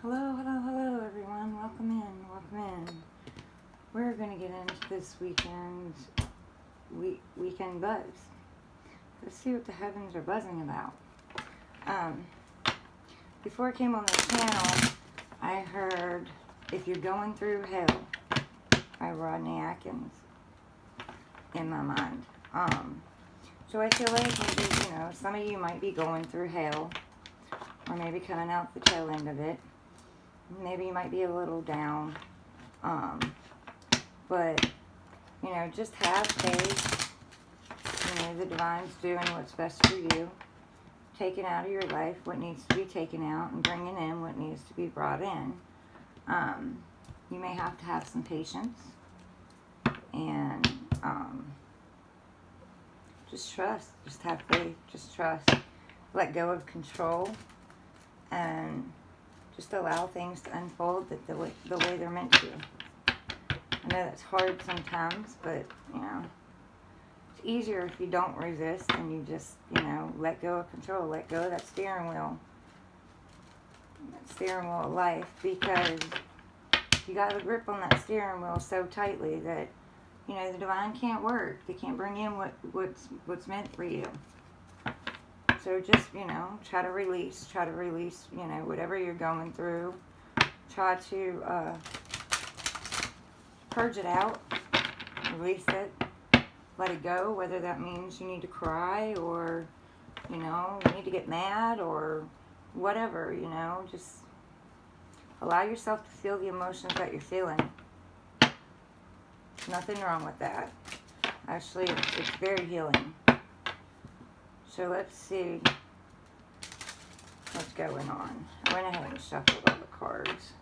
Hello, everyone. Welcome in. We're going to get into this weekend's weekend buzz. Let's see what the heavens are buzzing about. Before I came on the channel, I heard If You're Going Through Hell by Rodney Atkins in my mind. So I feel like maybe, some of you might be going through hell, or maybe coming out the tail end of it. Maybe you might be a little down, but, just have faith. The divine's doing what's best for you, taking out of your life what needs to be taken out and bringing in what needs to be brought in. You may have to have some patience and just trust, just have faith, just trust, let go of control, and just allow things to unfold the way they're meant to. I know that's hard sometimes, but, it's easier if you don't resist and you just, let go of control, let go of that steering wheel of life, because you got a grip on that steering wheel so tightly that, the divine can't work. They can't bring in what's meant for you. So just, try to release, whatever you're going through. Try to purge it out, release it, let it go, whether that means you need to cry or, you need to get mad or whatever, just allow yourself to feel the emotions that you're feeling. Nothing wrong with that. Actually, it's very healing. So let's see what's going on. I went ahead and shuffled all the cards.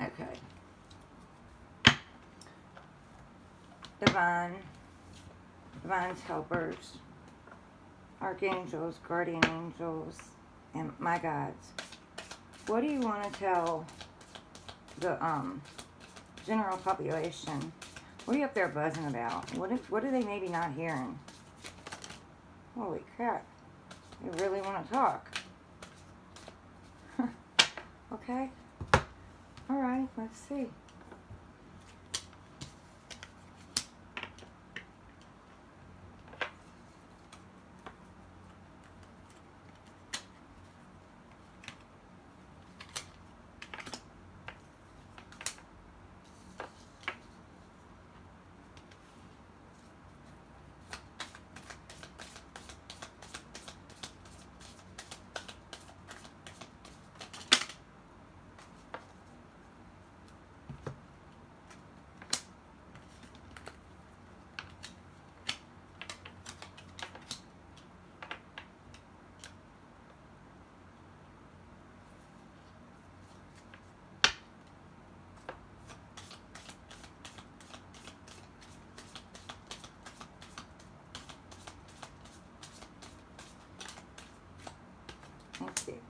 Okay. Divine's helpers, archangels, guardian angels, and my guides. What do you want to tell the general population? What are you up there buzzing about? What are they maybe not hearing? Holy crap. They really want to talk. Okay. Alright, let's see. Let's see.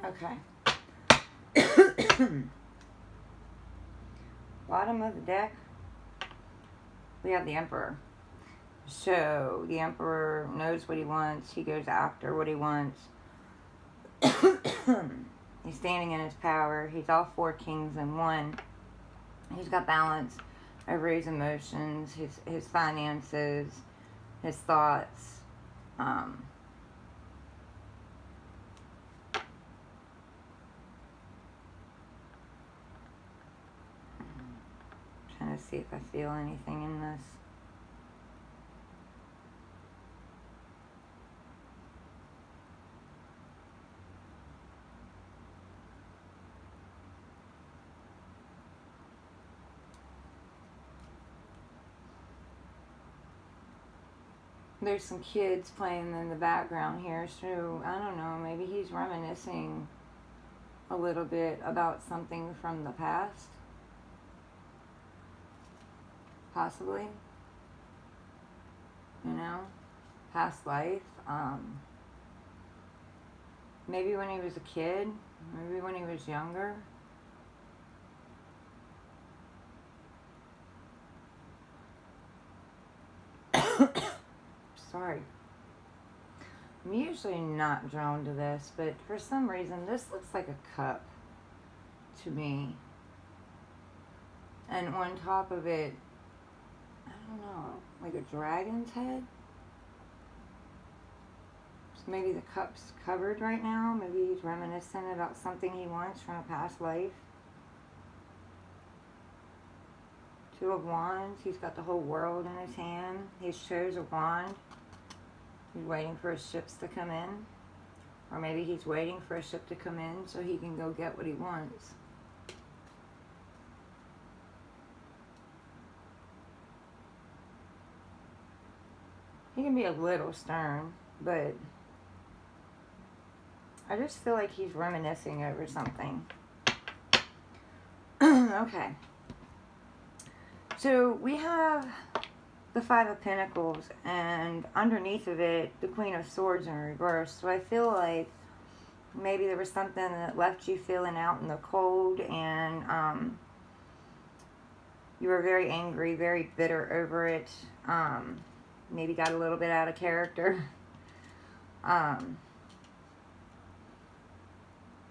Okay. Bottom of the deck, we have the Emperor. So the Emperor knows what he wants. He goes after what he wants. He's standing in his power. He's all 4 kings in one. He's got balance over his emotions, his finances, his thoughts. Trying to see if I feel anything in this. There's some kids playing in the background here, so I don't know, maybe he's reminiscing a little bit about something from the past. Possibly. You know? Past life. Maybe when he was a kid. Maybe when he was younger. Sorry. I'm usually not drawn to this, but for some reason this looks like a cup to me. And on top of it, I don't know, like a dragon's head? So maybe the cup's covered right now. Maybe he's reminiscent about something he wants from a past life. Two of Wands. He's got the whole world in his hand. He chose a wand. He's waiting for his ships to come in. Or maybe he's waiting for a ship to come in so he can go get what he wants. He can be a little stern, but I just feel like he's reminiscing over something. Okay. So we have the Five of Pentacles, and underneath of it, the Queen of Swords in reverse. So I feel like maybe there was something that left you feeling out in the cold, and you were very angry, very bitter over it. Maybe got a little bit out of character.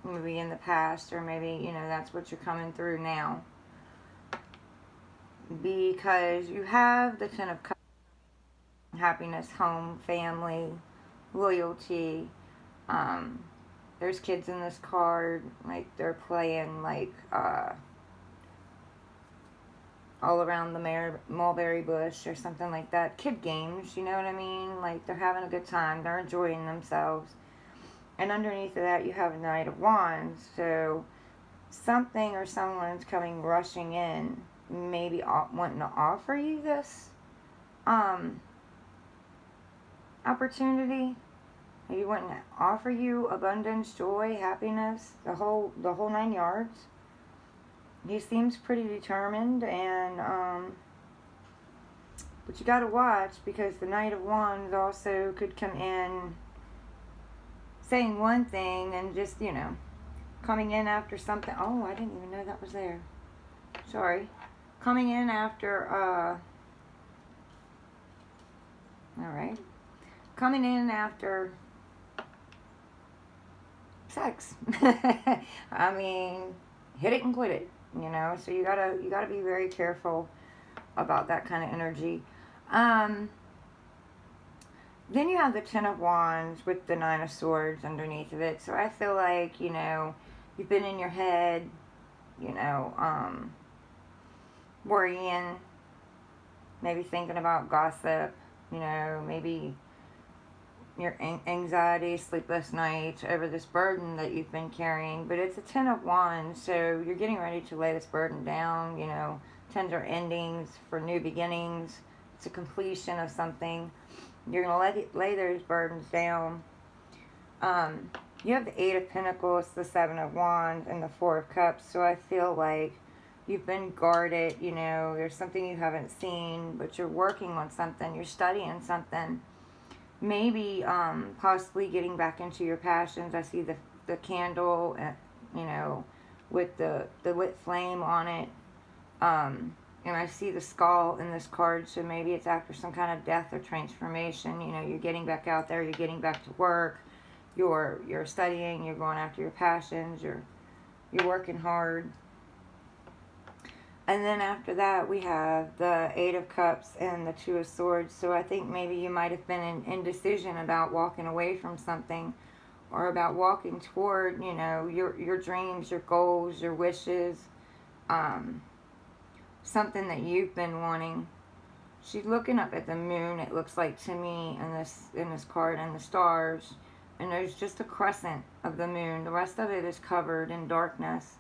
Maybe in the past, or maybe, you know, that's what you're coming through now. Because you have the Ten of Cups, happiness, home, family, loyalty. There's kids in this card, like they're playing like all around the mulberry bush or something like that. Kid games, you know what I mean? Like they're having a good time, they're enjoying themselves. And underneath of that you have a Knight of Wands. So something or someone's coming rushing in, maybe wanting to offer you this opportunity. Maybe wanting to offer you abundance, joy, happiness, the whole 9 yards. He seems pretty determined, and but you gotta watch, because the Knight of Wands also could come in saying one thing and just, you know, coming in after something. Oh, I didn't even know that was there. Sorry. Coming in after, alright. Coming in after sex. I mean, hit it and quit it, you know. So you gotta be very careful about that kind of energy. Then you have the Ten of Wands with the Nine of Swords underneath of it. So I feel like, you know, you've been in your head, you know, worrying, maybe thinking about gossip, you know, maybe your anxiety, sleepless nights over this burden that you've been carrying. But it's a Ten of Wands, so you're getting ready to lay this burden down, you know. Tens are endings for new beginnings. It's a completion of something. You're going to lay those burdens down. You have the Eight of Pentacles, the Seven of Wands, and the Four of Cups. So I feel like you've been guarded, you know. There's something you haven't seen, but you're working on something. You're studying something. Maybe possibly getting back into your passions. I see the candle, you know, with the lit flame on it. And I see the skull in this card, so maybe it's after some kind of death or transformation. You know, you're getting back out there, you're getting back to work, you're studying, you're going after your passions, you're working hard. And then after that, we have the Eight of Cups and the Two of Swords. So I think maybe you might have been in indecision about walking away from something, or about walking toward, you know, your dreams, your goals, your wishes, something that you've been wanting. She's looking up at the moon, it looks like to me, in this card, and the stars, and there's just a crescent of the moon. The rest of it is covered in darkness.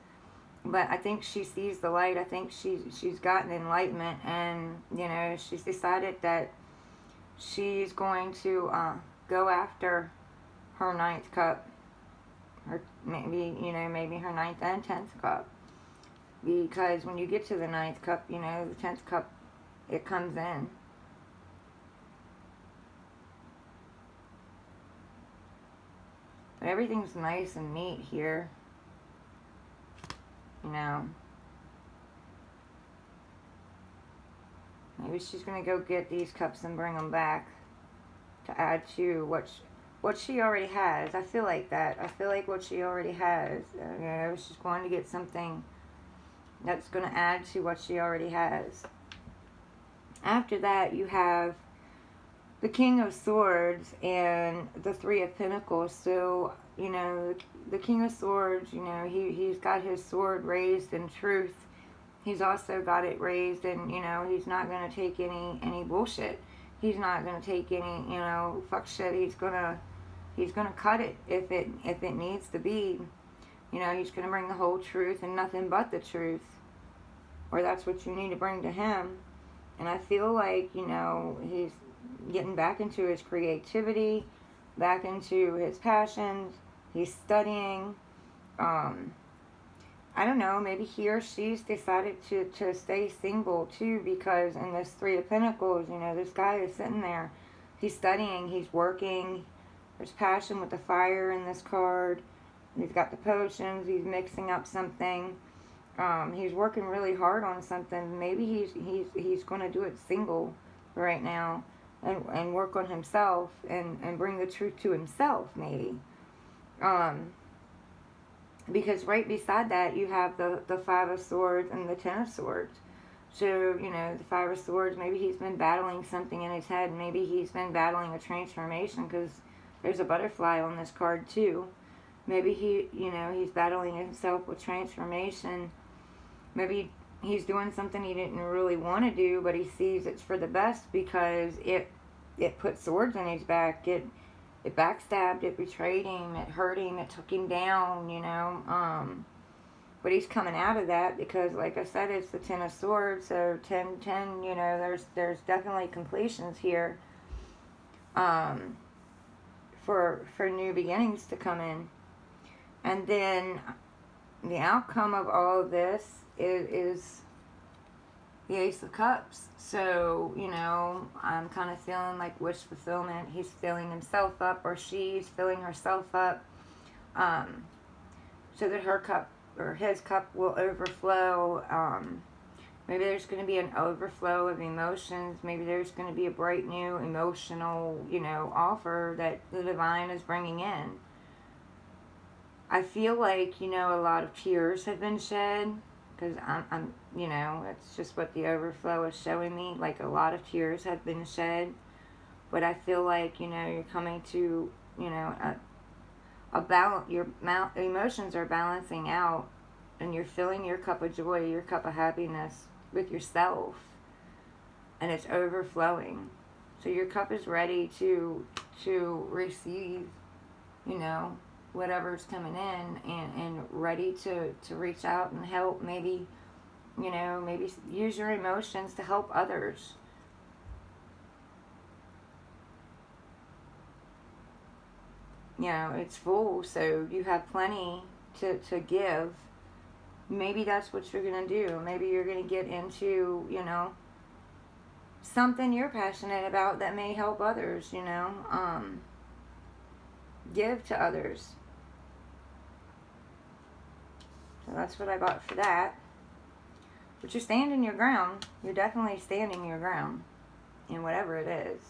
But I think she sees the light. I think she's gotten enlightenment, and, you know, she's decided that she's going to go after her ninth cup, or maybe, maybe her ninth and 10th cup. Because when you get to the ninth cup, the 10th cup, it comes in. But everything's nice and neat here. Maybe she's going to go get these cups and bring them back to add to what she already has. I feel like that. I feel like what she already has. She's going to get something that's going to add to what she already has. After that, you have the King of Swords and the Three of Pentacles. So, the King of Swords, he's got his sword raised in truth. He's also got it raised, and, he's not going to take any bullshit. He's not going to take any, fuck shit. He's going to cut it if it needs to be. He's going to bring the whole truth and nothing but the truth. Or that's what you need to bring to him. And I feel like, he's getting back into his creativity, back into his passions. He's studying. I don't know, maybe he or she's decided to stay single too, because in this Three of Pentacles, this guy is sitting there. He's studying, he's working. There's passion with the fire in this card. He's got the potions, he's mixing up something. He's working really hard on something. Maybe he's going to do it single right now and work on himself and bring the truth to himself, maybe. Because right beside that, you have the Five of Swords and the Ten of Swords. So, the Five of Swords, maybe he's been battling something in his head. Maybe he's been battling a transformation, because there's a butterfly on this card too. Maybe he's battling himself with transformation. Maybe he's doing something he didn't really want to do, but he sees it's for the best because it put swords in his back. It backstabbed, it betrayed him, it hurt him, it took him down, But he's coming out of that because, like I said, it's the Ten of Swords, so 10, there's definitely completions here for new beginnings to come in. And then the outcome of all of this is the Ace of Cups. So, I'm kind of feeling like wish fulfillment. He's filling himself up, or she's filling herself up, so that her cup or his cup will overflow. Maybe there's going to be an overflow of emotions. Maybe there's going to be a bright new emotional, offer that the divine is bringing in. I feel like, a lot of tears have been shed, because I'm it's just what the overflow is showing me. Like, a lot of tears have been shed, but I feel like, you're coming to, a balance. Your emotions are balancing out, and you're filling your cup of joy, your cup of happiness with yourself, and it's overflowing. So your cup is ready to receive, whatever's coming in, and ready to reach out and help. Maybe, maybe use your emotions to help others. It's full, so you have plenty to give. Maybe that's what you're going to do. Maybe you're going to get into, something you're passionate about that may help others, give to others. So that's what I got for that. But you're standing your ground. You're definitely standing your ground in whatever it is.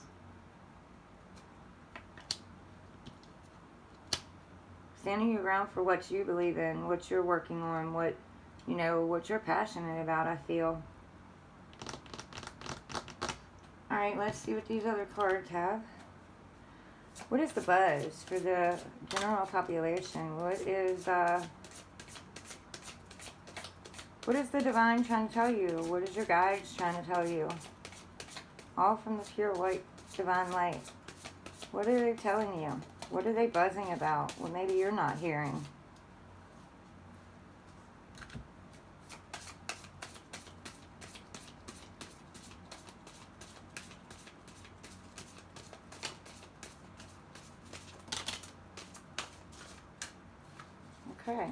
Standing your ground for what you believe in, what you're working on, what you're passionate about, I feel. Alright, let's see what these other cards have. What is the buzz for the general population? What is the divine trying to tell you? What is your guides trying to tell you? All from the pure white divine light. What are they telling you? What are they buzzing about? Well, maybe you're not hearing. Okay.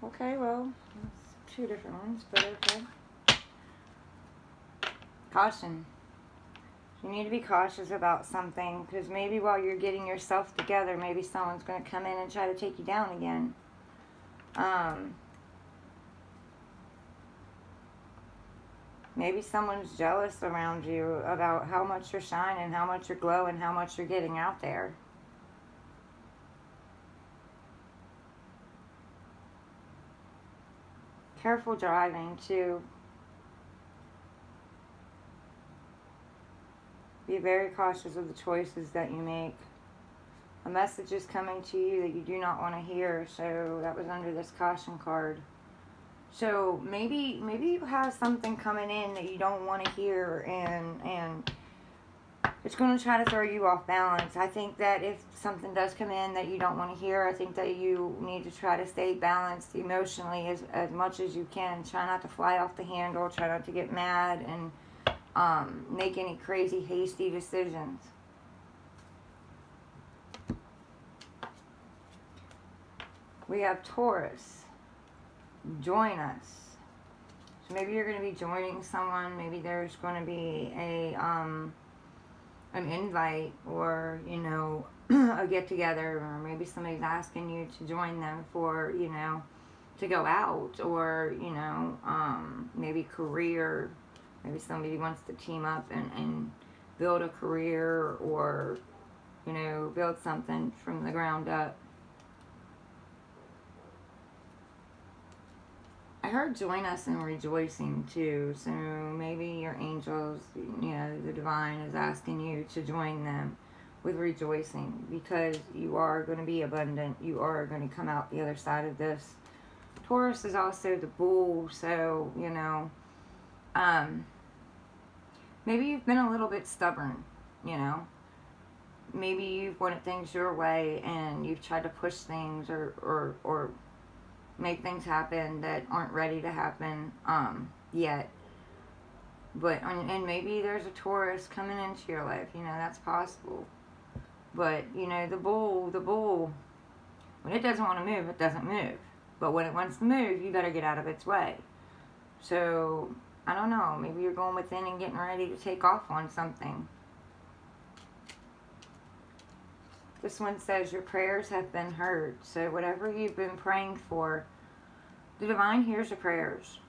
Okay, well, that's 2 different ones, but okay. Caution. You need to be cautious about something, because maybe while you're getting yourself together, maybe someone's going to come in and try to take you down again. Maybe someone's jealous around you about how much you're shining, how much you're glowing, how much you're getting out there. Careful driving, too. Be very cautious of the choices that you make. A message is coming to you that you do not want to hear, so that was under this caution card. So maybe you have something coming in that you don't want to hear, and it's going to try to throw you off balance. I think that if something does come in that you don't want to hear, I think that you need to try to stay balanced emotionally as much as you can. Try not to fly off the handle. Try not to get mad and make any crazy, hasty decisions. We have Taurus. Join us. So maybe you're going to be joining someone. Maybe there's going to be an invite, or, you know, a get-together, or maybe somebody's asking you to join them for, you know, to go out, or, you know, maybe career. Maybe somebody wants to team up and build a career, or, you know, build something from the ground up. I heard join us in rejoicing too, so maybe your angels, you know, the divine is asking you to join them with rejoicing, because you are going to be abundant. You are going to come out the other side of this. Taurus is also the bull, so, you know, maybe you've been a little bit stubborn, you know. Maybe you've wanted things your way and you've tried to push things or make things happen that aren't ready to happen yet. But and maybe there's a Taurus coming into your life, you know, that's possible. But, you know, the bull, when it doesn't want to move, it doesn't move. But when it wants to move, you better get out of its way. So, I don't know, maybe you're going within and getting ready to take off on something. This one says your prayers have been heard. So whatever you've been praying for, the divine hears your prayers.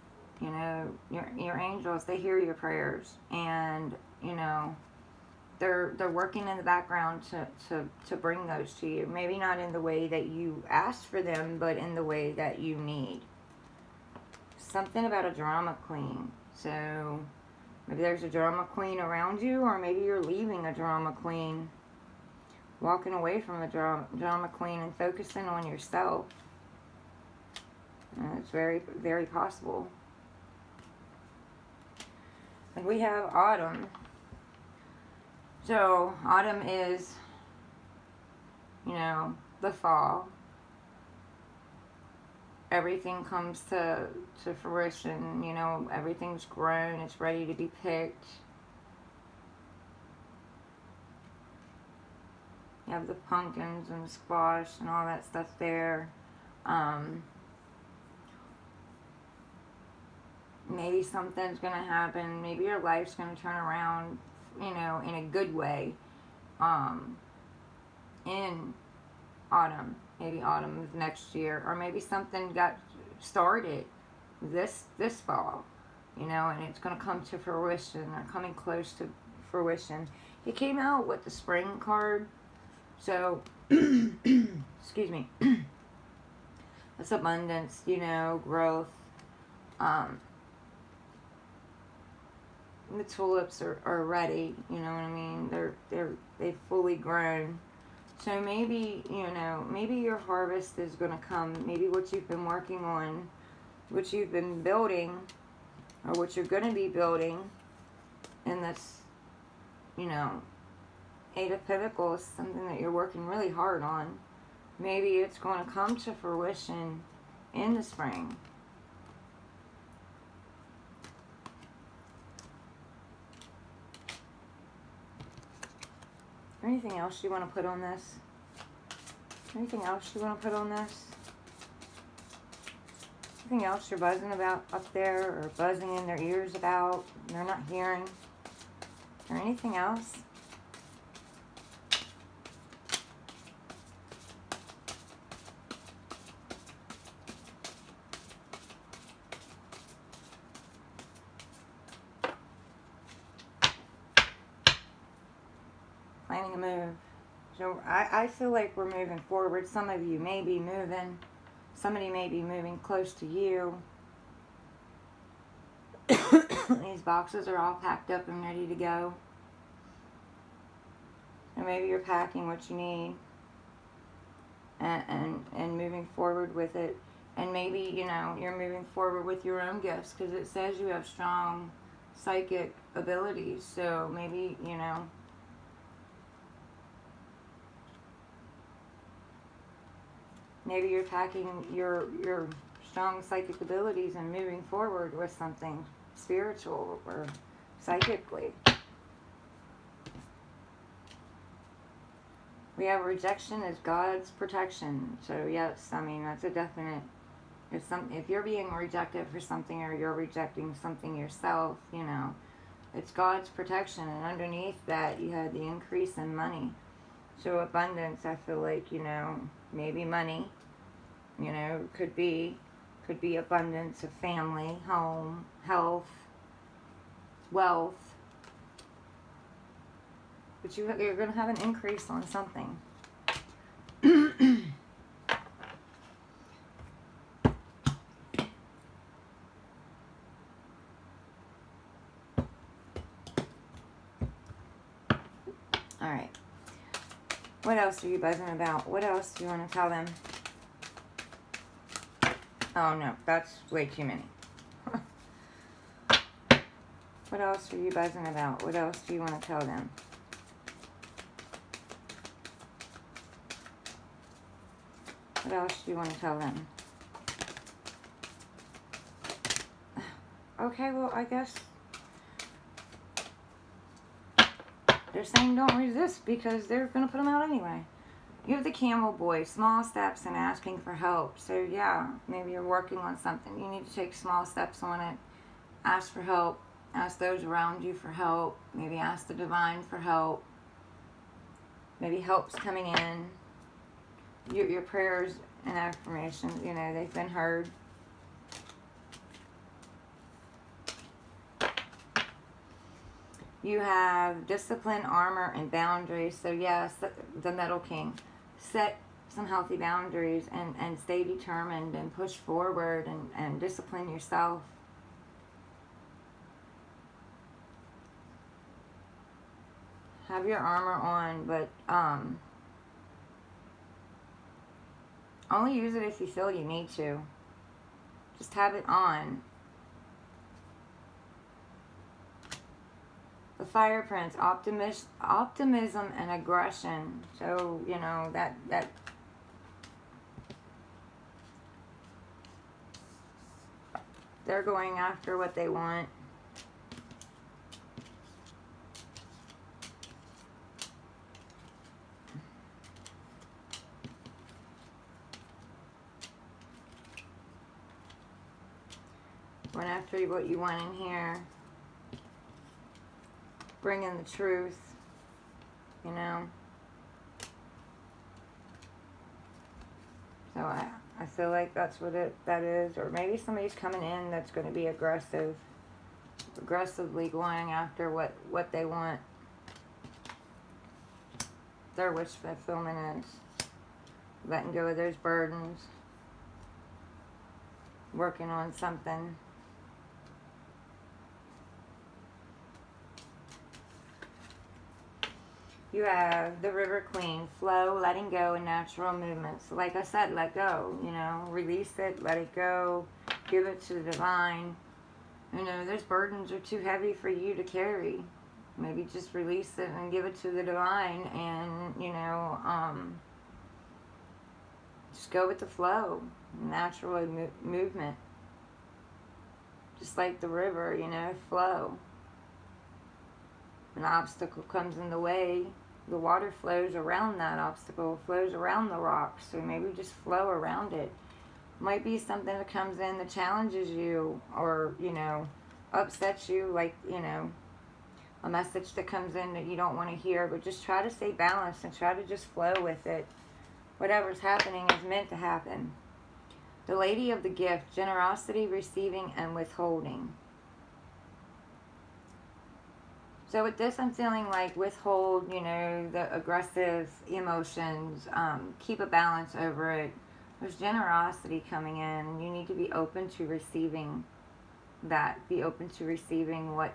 You know, your angels, they hear your prayers, and, you know, they're working in the background to bring those to you. Maybe not in the way that you asked for them, but in the way that you need. Something about a drama queen. So maybe there's a drama queen around you, or maybe you're leaving a drama queen. Walking away from a drama queen and focusing on yourself. And it's very, very possible. And we have autumn. So autumn is, you know, the fall. Everything comes to fruition. You know, everything's grown. It's ready to be picked. You have the pumpkins and the squash and all that stuff there. Maybe something's going to happen. Maybe your life's going to turn around, you know, in a good way. In autumn. Maybe autumn of next year. Or maybe something got started this fall. You know, and it's going to come to fruition, or coming close to fruition. It came out with the spring card. So, excuse me, that's abundance, you know, growth. The tulips are ready, you know what I mean? They've fully grown. So maybe, you know, maybe your harvest is going to come. Maybe what you've been working on, what you've been building, or what you're going to be building in this, you know, Eight of Pentacles, something that you're working really hard on. Maybe it's going to come to fruition in the spring. Anything else you want to put on this? Anything else you want to put on this? Anything else you're buzzing about up there, or buzzing in their ears about, they're not hearing? Or anything else? Planning a move. So I feel like we're moving forward. Some of you may be moving. Somebody may be moving close to you. These boxes are all packed up and ready to go. And maybe you're packing what you need and moving forward with it. And maybe, you know, you're moving forward with your own gifts, because it says you have strong psychic abilities. So maybe, you know, maybe you're packing your strong psychic abilities and moving forward with something spiritual or psychically. We have rejection as God's protection. So yes, I mean, that's a definite. If you're being rejected for something, or you're rejecting something yourself, you know, it's God's protection. And underneath that, you had the increase in money. So abundance, I feel like, you know, maybe money, you know, could be abundance of family, home, health, wealth. But you're going to have an increase on something. All right. What else are you buzzing about? What else do you want to tell them? Oh, no. That's way too many. What else are you buzzing about? What else do you want to tell them? What else do you want to tell them? Okay, well, I guess they're saying don't resist, because they're going to put them out anyway. You have the Camel Boy, small steps and asking for help. So, yeah, maybe you're working on something. You need to take small steps on it. Ask for help. Ask those around you for help. Maybe ask the divine for help. Maybe help's coming in. Your prayers and affirmations, you know, they've been heard. You have discipline, armor, and boundaries. So yes, the Metal King. Set some healthy boundaries and stay determined and push forward and discipline yourself. Have your armor on, but only use it if you feel you need to. Just have it on. The Fire Prince, optimism and aggression. So, you know, that they're going after what they want. Going after what you want in here. Bring in the truth, you know. So I feel like that's what that is. Or maybe somebody's coming in that's going to be aggressively going after what they want. Their wish fulfillment is letting go of those burdens, working on something. You have the River Queen, flow, letting go, and natural movements. So like I said, let go, you know, release it, let it go, give it to the divine. You know, those burdens are too heavy for you to carry. Maybe just release it and give it to the divine, and, you know, just go with the flow, natural movement. Just like the river, you know, flow. An obstacle comes in the way, The water flows around that obstacle, flows around the rock. So maybe just flow around it. Might be something that comes in that challenges you, or, you know, upsets you, like, you know, a message that comes in that you don't want to hear, but just try to stay balanced and try to just flow with it. Whatever's happening is meant to happen. The Lady of the Gift, generosity, receiving, and withholding. So with this, I'm feeling like withhold, you know, the aggressive emotions, keep a balance over it. There's generosity coming in. You need to be open to receiving that. Be open to receiving what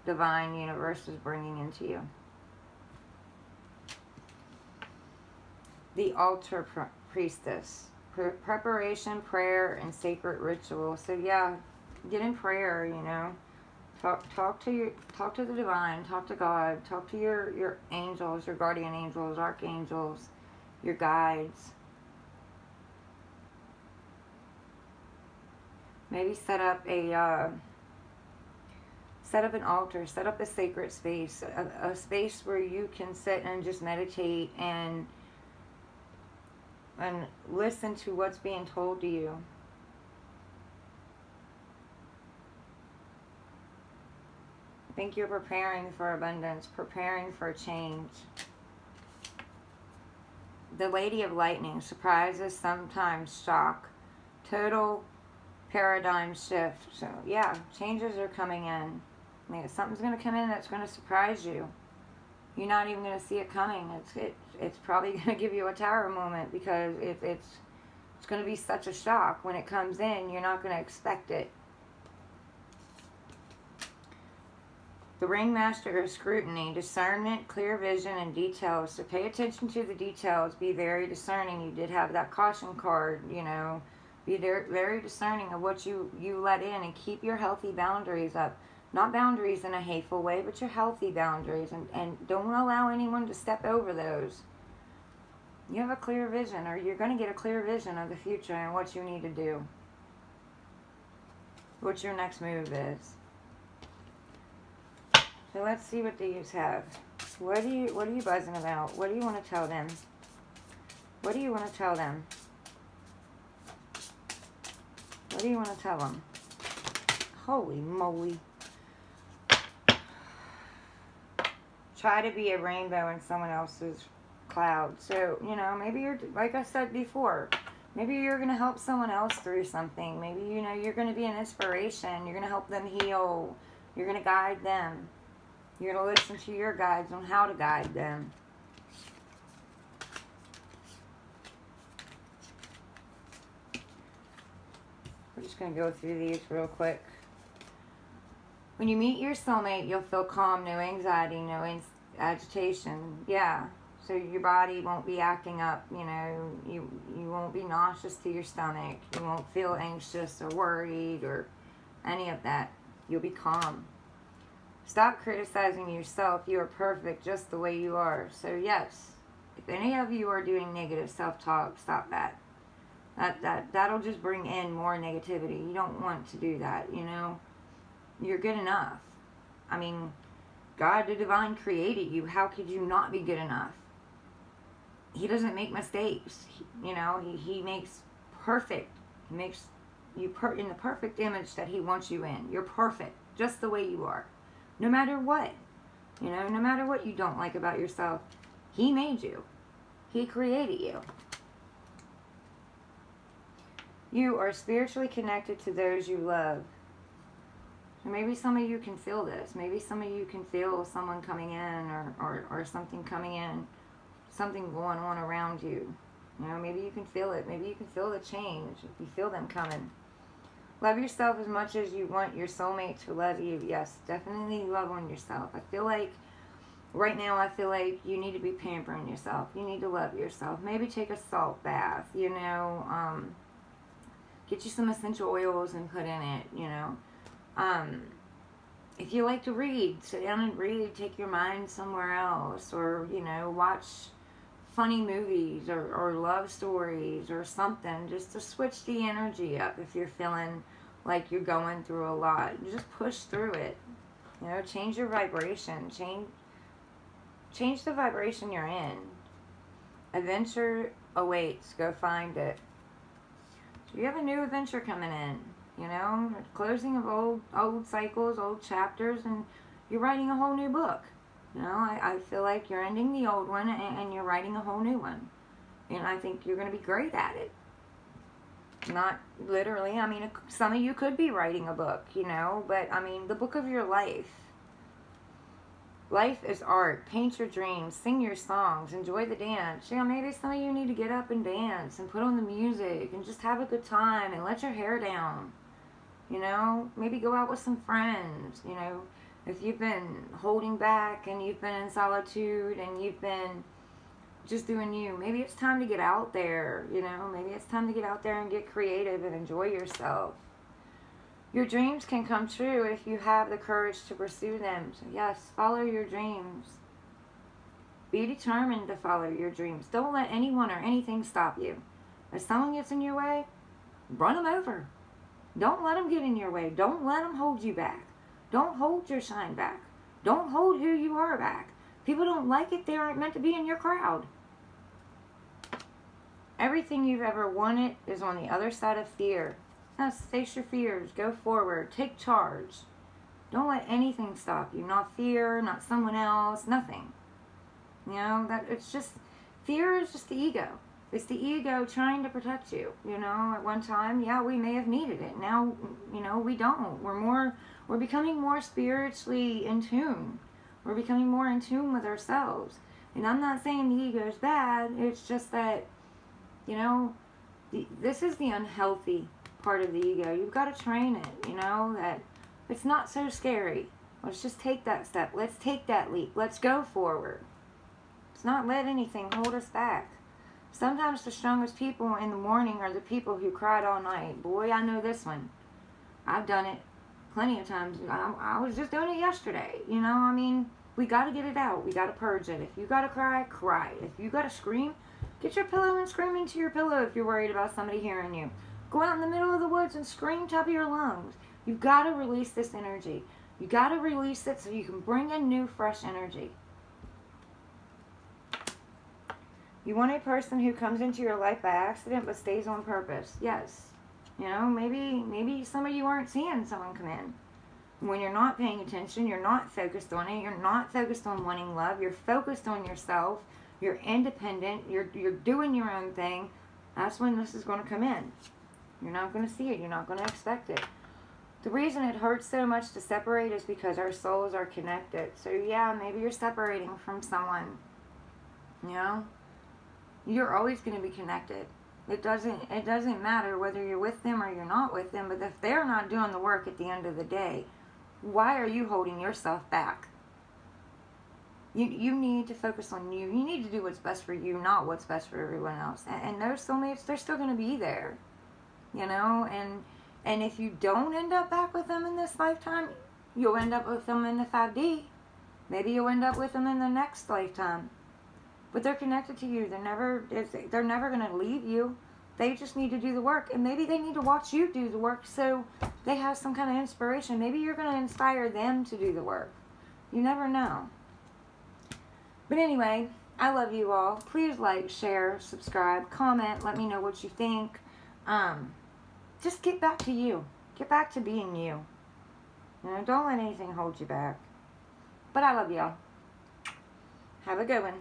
divine universe is bringing into you. The altar priestess. Preparation, prayer, and sacred ritual. So yeah, get in prayer, you know. Talk to the divine, talk to God, talk to your angels, your guardian angels, archangels, your guides. Maybe set up an altar, set up a sacred space, a space where you can sit and just meditate and listen to what's being told to you. I think you're preparing for abundance, preparing for change. The Lady of Lightning, surprises, sometimes shock, total paradigm shift. So yeah, changes are coming in. I mean, something's going to come in that's going to surprise you. You're not even going to see it coming. It's probably going to give you a tower moment, because it's going to be such a shock when it comes in. You're not going to expect it. The Ringmaster of Scrutiny, discernment, clear vision, and details. So pay attention to the details. Be very discerning. You did have that caution card, you know. Be very discerning of what you let in, and keep your healthy boundaries up. Not boundaries in a hateful way, but your healthy boundaries. And don't allow anyone to step over those. You have a clear vision, or you're going to get a clear vision of the future and what you need to do. What your next move is. So let's see what these have. What are you buzzing about? What do you want to tell them? What do you want to tell them? What do you want to tell them? Holy moly. Try to be a rainbow in someone else's cloud. So, you know, maybe you're, like I said before, maybe you're going to help someone else through something. Maybe, you know, you're going to be an inspiration. You're going to help them heal. You're going to guide them. You're going to listen to your guides on how to guide them. We're just going to go through these real quick. When you meet your soulmate, you'll feel calm, no anxiety, no agitation. Yeah, so your body won't be acting up, you know. You won't be nauseous to your stomach. You won't feel anxious or worried or any of that. You'll be calm. Stop criticizing yourself. You are perfect just the way you are. So yes, if any of you are doing negative self-talk, stop that. That'll just bring in more negativity. You don't want to do that, you know. You're good enough. I mean, God the divine created you. How could you not be good enough? He doesn't make mistakes. He makes perfect. He makes you in the perfect image that he wants you in. You're perfect just the way you are. No matter what. No matter what you don't like about yourself. He made you. He created you. You are spiritually connected to those you love. So maybe some of you can feel this. Maybe some of you can feel someone coming in or something coming in. Something going on around you. Maybe you can feel it. Maybe you can feel the change. If you feel them coming. Love yourself as much as you want your soulmate to love you. Yes, definitely love on yourself. I feel like, right now, you need to be pampering yourself. You need to love yourself. Maybe take a salt bath, get you some essential oils and put in it, If you like to read, sit down and read. Take your mind somewhere else. Or, watch funny movies or love stories or something. Just to switch the energy up if you're feeling like you're going through a lot. Just push through it. Change your vibration. Change the vibration you're in. Adventure awaits. Go find it. So you have a new adventure coming in. You know, closing of old cycles, old chapters, and you're writing a whole new book. You know, I feel like you're ending the old one and you're writing a whole new one. And I think you're going to be great at it. Not literally. I mean, some of you could be writing a book, you know, but I mean, the book of your life. Life is art. Paint your dreams. Sing your songs. Enjoy the dance. You know, maybe some of you need to get up and dance and put on the music and just have a good time and let your hair down. You know, maybe go out with some friends. You know, if you've been holding back and you've been in solitude and you've been just doing you, maybe it's time to get out there. You know, maybe it's time to get out there and get creative and enjoy yourself. Your dreams can come true if you have the courage to pursue them. So yes, follow your dreams. Be determined to follow your dreams. Don't let anyone or anything stop you. If someone gets in your way, run them over. Don't let them get in your way. Don't let them hold you back. Don't hold your shine back. Don't hold who you are back. People don't like it. They aren't meant to be in your crowd. Everything you've ever wanted is on the other side of fear. Yes, face your fears. Go forward. Take charge. Don't let anything stop you. Not fear, not someone else, nothing. You know, that it's just, fear is just the ego. It's the ego trying to protect you. You know, at one time, yeah, we may have needed it. Now, you know, we don't. We're becoming more spiritually in tune. We're becoming more in tune with ourselves. And I'm not saying the ego is bad. It's just that, you know, this is the unhealthy part of the ego. You've got to train it, you know, that it's not so scary. Let's just take that step. Let's take that leap. Let's go forward. Let's not let anything hold us back. Sometimes the strongest people in the morning are the people who cried all night. Boy, I know this one. I've done it plenty of times. I was just doing it yesterday. You know, I mean, we got to get it out. We got to purge it. If you got to cry, cry. If you got to scream, get your pillow and scream into your pillow if you're worried about somebody hearing you. Go out in the middle of the woods and scream top of your lungs. You've got to release this energy. You got to release it so you can bring in new, fresh energy. You want a person who comes into your life by accident but stays on purpose. Yes. You know, maybe some of you aren't seeing someone come in. When you're not paying attention, you're not focused on it, you're not focused on wanting love, you're focused on yourself, you're independent, you're doing your own thing, that's when this is going to come in. You're not going to see it, you're not going to expect it. The reason it hurts so much to separate is because our souls are connected. So yeah, maybe you're separating from someone, you know? You're always going to be connected. It doesn't matter whether you're with them or you're not with them, but if they're not doing the work at the end of the day, why are you holding yourself back? You need to focus on you. You need to do what's best for you, not what's best for everyone else. And those soulmates, they're still going to be there, you know? And if you don't end up back with them in this lifetime, you'll end up with them in the 5D. Maybe you'll end up with them in the next lifetime. But they're connected to you. They're never going to leave you. They just need to do the work. And maybe they need to watch you do the work so they have some kind of inspiration. Maybe you're going to inspire them to do the work. You never know. But anyway, I love you all. Please like, share, subscribe, comment. Let me know what you think. Just get back to you. Get back to being you. You know, don't let anything hold you back. But I love y'all. Have a good one.